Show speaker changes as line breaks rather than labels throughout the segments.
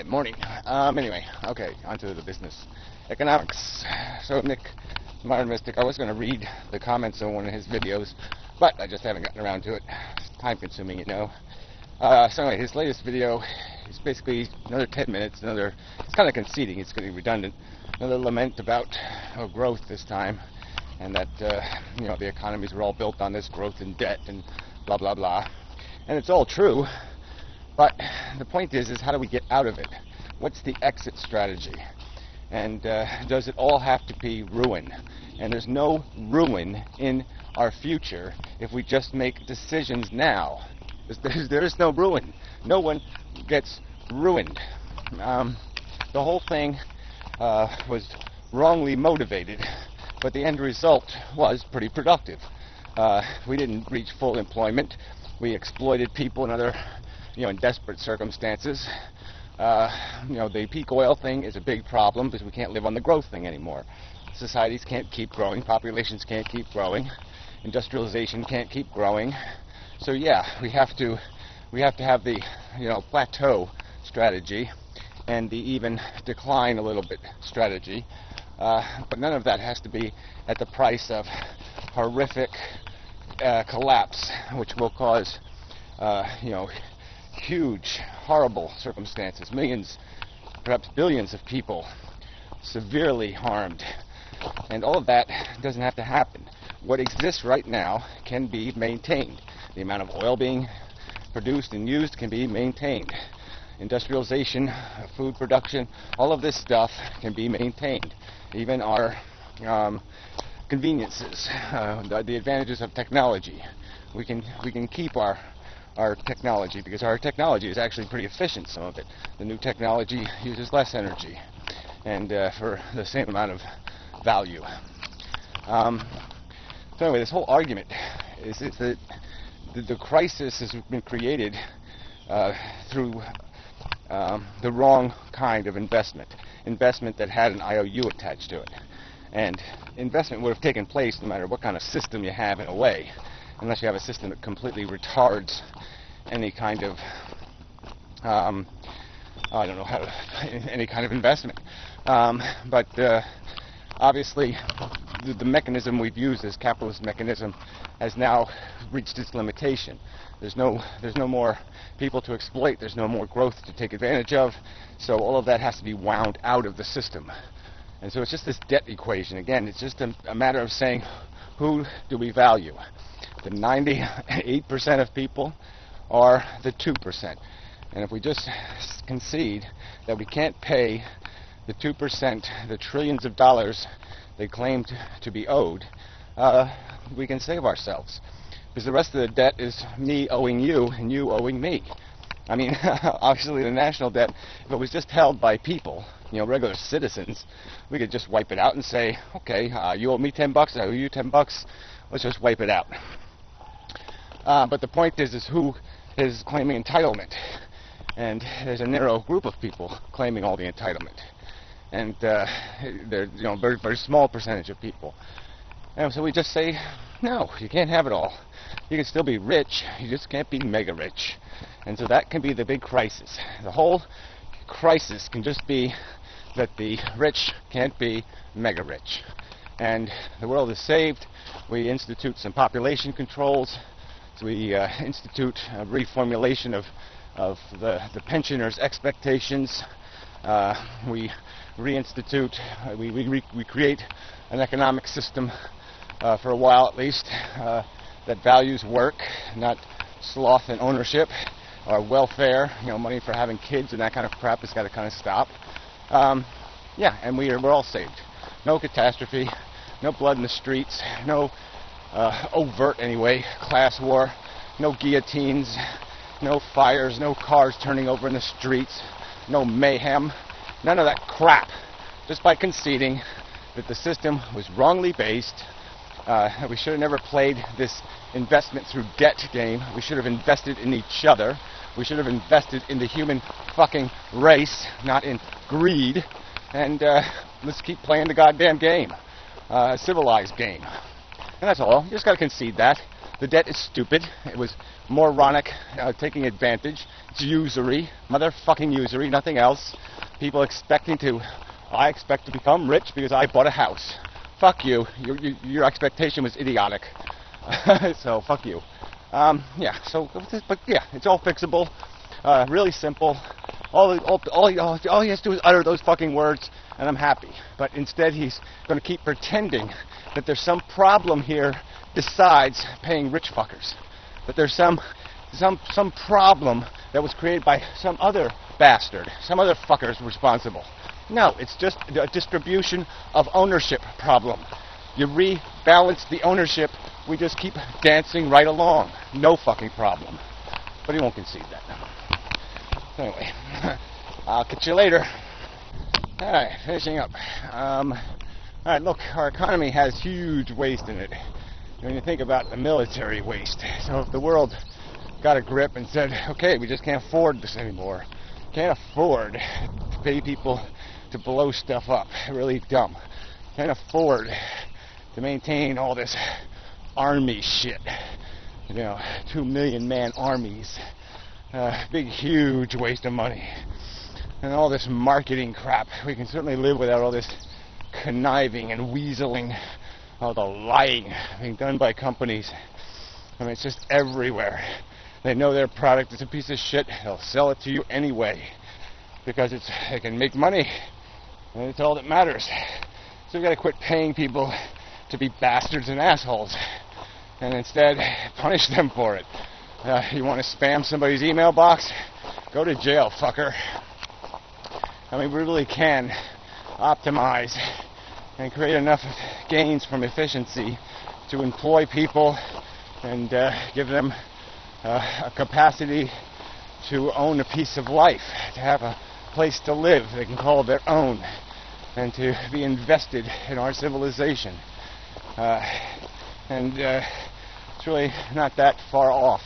Morning. Anyway, okay, onto the business. Economics. So Nick, Modern Mystic, I was going to read the comments on one of his videos, but I just haven't gotten around to it. It's time consuming, you know. So anyway, his latest video is basically another 10 minutes, it's kind of conceding, it's getting redundant, another lament about growth this time, and that, the economies were all built on this growth and debt and blah, blah, blah. And it's all true. But the point is how do we get out of it? What's the exit strategy? And does it all have to be ruin? And there's no ruin in our future if we just make decisions now. There is no ruin. No one gets ruined. The whole thing was wrongly motivated, but the end result was pretty productive. We didn't reach full employment. We exploited people and other in desperate circumstances. The peak oil thing is a big problem because we can't live on the growth thing anymore. Societies can't keep growing, populations can't keep growing, industrialization can't keep growing. So yeah, we have to have the plateau strategy and the even decline a little bit strategy. But none of that has to be at the price of horrific collapse, which will cause huge, horrible circumstances, millions, perhaps billions of people severely harmed. And all of that doesn't have to happen. What exists right now can be maintained. The amount of oil being produced and used can be maintained. Industrialization, food production, all of this stuff can be maintained. Even our conveniences, the advantages of technology. We can keep our technology, because our technology is actually pretty efficient, some of it. The new technology uses less energy and for the same amount of value. So anyway, this whole argument is that the crisis has been created through the wrong kind of investment that had an IOU attached to it. And investment would have taken place no matter what kind of system you have, in a way, unless you have a system that completely retards any kind of, any kind of investment. But obviously, the mechanism we've used, this capitalist mechanism, has now reached its limitation. There's no more people to exploit. There's no more growth to take advantage of. So all of that has to be wound out of the system. And so it's just this debt equation. Again, it's just a matter of saying, who do we value? The 98% of people or the 2%? And if we just concede that we can't pay the 2%, the trillions of dollars they claim to be owed, we can save ourselves. Because the rest of the debt is me owing you and you owing me. I mean, obviously the national debt, if it was just held by people, regular citizens, we could just wipe it out and say, okay, you owe me $10, I owe you $10, let's just wipe it out. But the point is who is claiming entitlement. And there's a narrow group of people claiming all the entitlement. And they're very, very small percentage of people. And so we just say, no, you can't have it all. You can still be rich, you just can't be mega rich. And so that can be the big crisis. The whole crisis can just be that the rich can't be mega rich. And the world is saved. We institute some population controls. So we institute a reformulation of the pensioners' expectations. We reinstitute, we create an economic system for a while at least that values work, not sloth and ownership, or welfare, money for having kids and that kind of crap has got to kind of stop. And we're all saved. No catastrophe, no blood in the streets, no overt anyway, class war, no guillotines, no fires, no cars turning over in the streets, no mayhem, none of that crap. Just by conceding that the system was wrongly based, that we should have never played this investment through debt game. We should have invested in each other. We should have invested in the human fucking race, not in greed. And let's keep playing the goddamn game, a civilized game. And that's all. You just got to concede that. The debt is stupid. It was moronic, taking advantage. It's usury, motherfucking usury, nothing else. People expecting to, I expect to become rich because I bought a house. Fuck you. Your expectation was idiotic. So fuck you. Yeah. So, but yeah, it's all fixable. Really simple. All he has to do is utter those fucking words, and I'm happy. But instead, he's going to keep pretending that there's some problem here besides paying rich fuckers. That there's some problem that was created by some other bastard, some other fucker's responsible. No, it's just a distribution of ownership problem. You rebalance the ownership, we just keep dancing right along. No fucking problem. But he won't concede that. Anyway, I'll catch you later. Alright, finishing up. Alright, look, our economy has huge waste in it. When you think about the military waste. So if the world got a grip and said, okay, we just can't afford this anymore. Can't afford to pay people to blow stuff up. Really dumb. Can't afford to maintain all this army shit. 2 million man armies. Big, huge waste of money. And all this marketing crap. We can certainly live without all this conniving and weaseling, all the lying being done by companies. I mean, it's just everywhere. They know their product is a piece of shit. They'll sell it to you anyway because they can make money, and it's all that matters. So we've got to quit paying people to be bastards and assholes, and instead punish them for it. You want to spam somebody's email box? Go to jail, fucker. I mean, we really can optimize and create enough gains from efficiency to employ people and give them a capacity to own a piece of life, to have a place to live they can call their own, and to be invested in our civilization. It's really not that far off.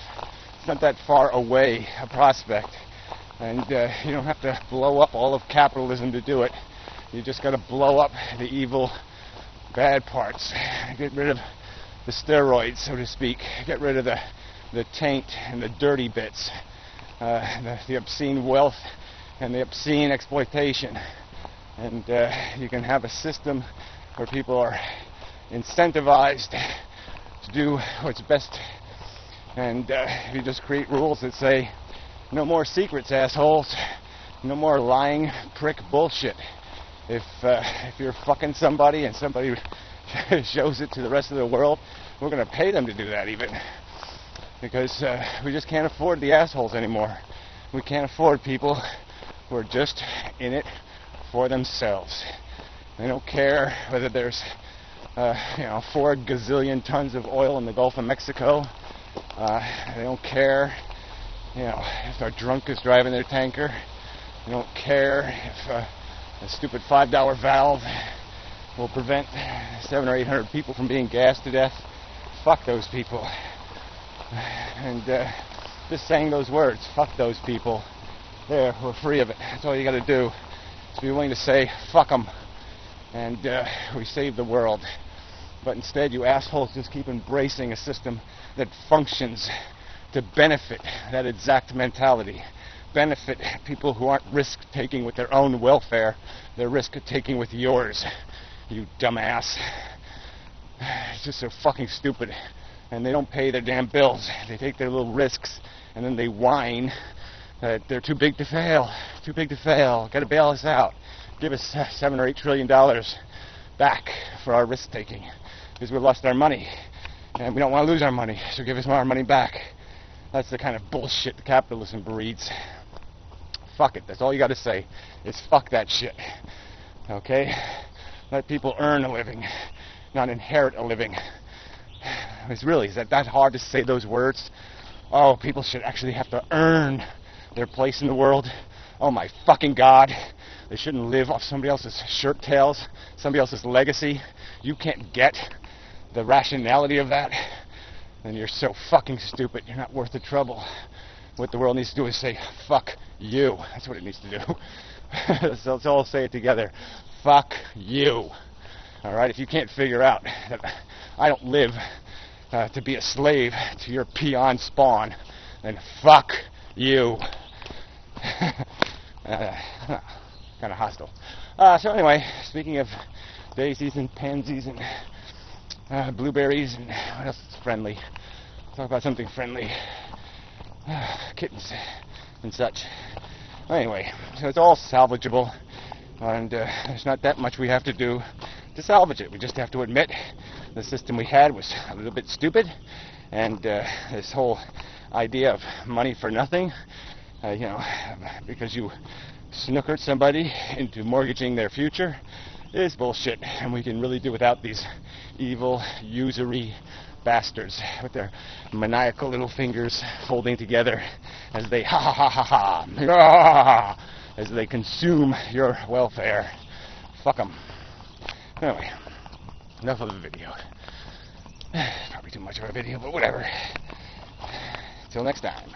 It's not that far away a prospect. And you don't have to blow up all of capitalism to do it. You just got to blow up the evil, bad parts. Get rid of the steroids, so to speak. Get rid of the taint and the dirty bits. The obscene wealth and the obscene exploitation. And you can have a system where people are incentivized to do what's best. And you just create rules that say, no more secrets, assholes. No more lying prick bullshit. If you're fucking somebody and somebody shows it to the rest of the world, we're going to pay them to do that even. Because we just can't afford the assholes anymore. We can't afford people who are just in it for themselves. They don't care whether there's 4 gazillion tons of oil in the Gulf of Mexico. They don't care if our drunk is driving their tanker. They don't care if a stupid $5 valve will prevent 700 or 800 people from being gassed to death. Fuck those people. And just saying those words, fuck those people. There, we're free of it. That's all you got to do. Is be willing to say, fuck them. And we save the world. But instead, you assholes just keep embracing a system that functions to benefit that exact mentality. Benefit people who aren't risk-taking with their own welfare. They're risk-taking with yours, you dumbass. It's just so fucking stupid. And they don't pay their damn bills. They take their little risks, and then they whine that they're too big to fail. Too big to fail. Got to bail us out. Give us $7 or $8 trillion back for our risk-taking. Because we lost our money. And we don't want to lose our money, so give us our money back. That's the kind of bullshit the capitalism breeds. Fuck it. That's all you got to say. Is fuck that shit. Okay? Let people earn a living, not inherit a living. Is that hard to say those words? Oh, people should actually have to earn their place in the world. Oh my fucking God. They shouldn't live off somebody else's shirt tails, somebody else's legacy. You can't get the rationality of that. Then you're so fucking stupid. You're not worth the trouble. What the world needs to do is say, fuck you. That's what it needs to do. So let's all say it together. Fuck you. Alright, if you can't figure out that I don't live to be a slave to your peon spawn, then fuck you. Kind of hostile. So anyway, speaking of daisies and pansies and blueberries and what else is friendly? Talk about something friendly. Kittens and such. Anyway, so it's all salvageable, and there's not that much we have to do to salvage it. We just have to admit the system we had was a little bit stupid, and this whole idea of money for nothing, because you snookered somebody into mortgaging their future, is bullshit, and we can really do without these evil, usury bastards with their maniacal little fingers folding together as they as they consume your welfare. Fuck them. Anyway, enough of the video. Probably too much of a video, but whatever. Till next time.